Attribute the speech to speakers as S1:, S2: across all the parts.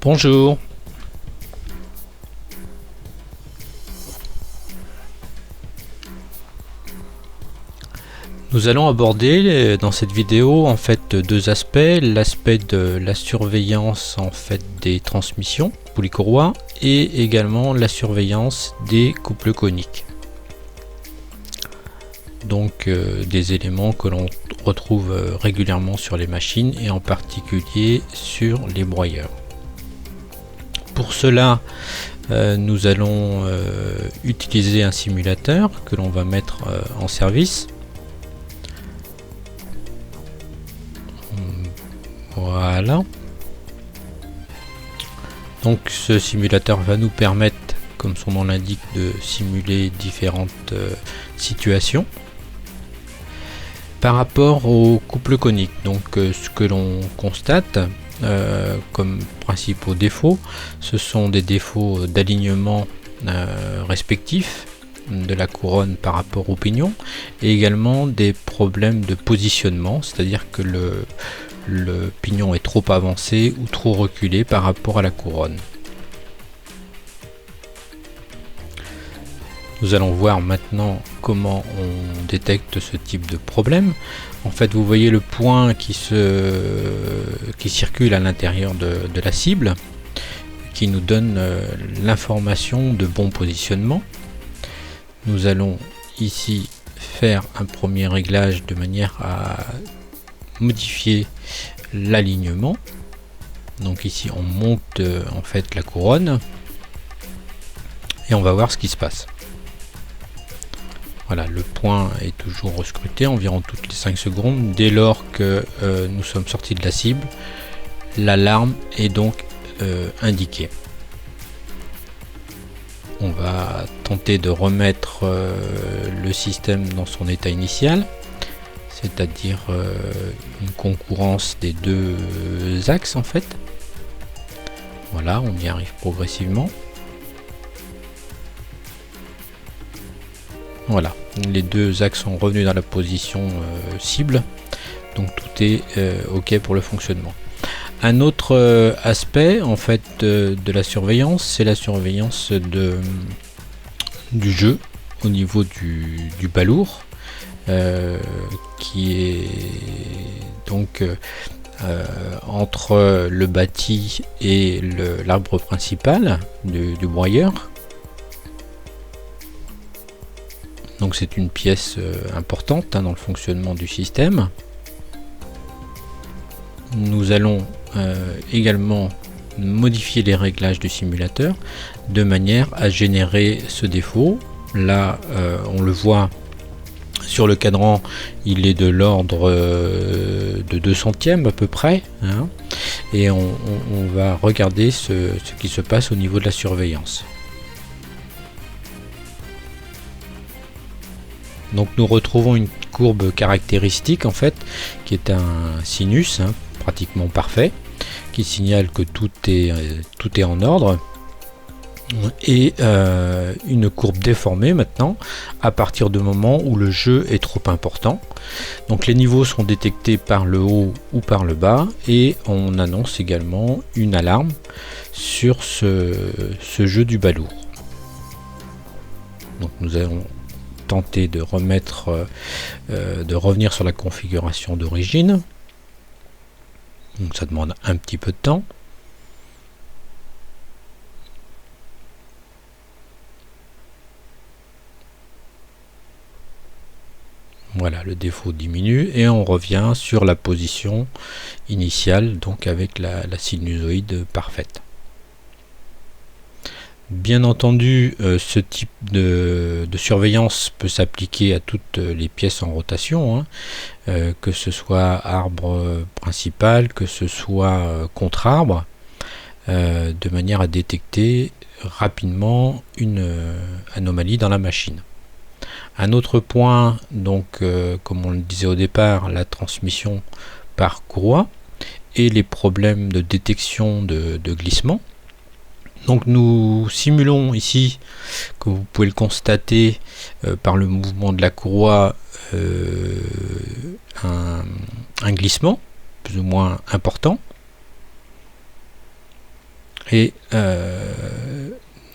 S1: Bonjour. Nous allons aborder dans cette vidéo en fait deux aspects, l'aspect de la surveillance en fait des transmissions poulies-courroies et également la surveillance des couples coniques. Donc des éléments que l'on retrouve régulièrement sur les machines et en particulier sur les broyeurs. Pour cela, nous allons utiliser un simulateur que l'on va mettre en service. Voilà. Donc ce simulateur va nous permettre, comme son nom l'indique, de simuler différentes situations. Par rapport au couple conique, donc ce que l'on constate comme principaux défauts, ce sont des défauts d'alignement respectifs de la couronne par rapport au pignon et également des problèmes de positionnement, c'est-à-dire que le pignon est trop avancé ou trop reculé par rapport à la couronne. Nous allons voir maintenant comment on détecte ce type de problème. En fait, vous voyez le point qui circule à l'intérieur de la cible, qui nous donne l'information de bon positionnement. Nous allons ici faire un premier réglage de manière à modifier l'alignement. Donc ici on monte en fait la couronne et on va voir ce qui se passe. Voilà, le point est toujours rescruté environ toutes les 5 secondes. Dès lors que nous sommes sortis de la cible, l'alarme est donc indiquée. On va tenter de remettre le système dans son état initial, c'est-à-dire une concurrence des deux axes en fait. Voilà, on y arrive progressivement. Voilà, les deux axes sont revenus dans la position cible, donc tout est ok pour le fonctionnement. Un autre aspect en fait de la surveillance, c'est la surveillance du jeu au niveau du balourd, qui est donc entre le bâti et l'arbre principal du broyeur. Donc c'est une pièce importante dans le fonctionnement du système. Nous allons également modifier les réglages du simulateur de manière à générer ce défaut. Là on le voit sur le cadran, il est de l'ordre de 2 centièmes à peu près, hein, et on va regarder ce qui se passe au niveau de la surveillance. Donc nous retrouvons une courbe caractéristique en fait qui est un sinus pratiquement parfait, qui signale que tout est en ordre, et une courbe déformée maintenant à partir du moment où le jeu est trop important. Donc les niveaux sont détectés par le haut ou par le bas, et on annonce également une alarme sur ce jeu du balourd. Donc nous allons tenter de revenir sur la configuration d'origine. Donc ça demande un petit peu de temps. Voilà, le défaut diminue et on revient sur la position initiale, donc avec la sinusoïde parfaite. Bien entendu, ce type de surveillance peut s'appliquer à toutes les pièces en rotation, que ce soit arbre principal, que ce soit contre-arbre, de manière à détecter rapidement une anomalie dans la machine. Un autre point, donc comme on le disait au départ, la transmission par courroie et les problèmes de détection de glissement. Donc nous simulons ici, comme vous pouvez le constater par le mouvement de la courroie, un glissement plus ou moins important. Et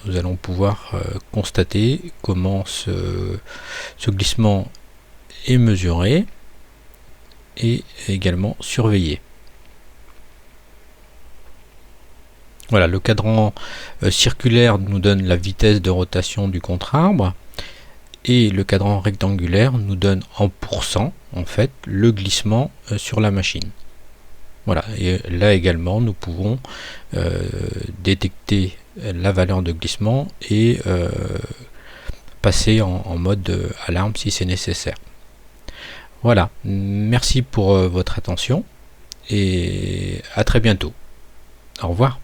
S1: nous allons pouvoir constater comment ce glissement est mesuré et également surveillé. Voilà, le cadran circulaire nous donne la vitesse de rotation du contre-arbre et le cadran rectangulaire nous donne en pourcent en fait le glissement sur la machine. Voilà, et là également nous pouvons détecter la valeur de glissement et passer en mode alarme si c'est nécessaire. Voilà, merci pour votre attention et à très bientôt. Au revoir.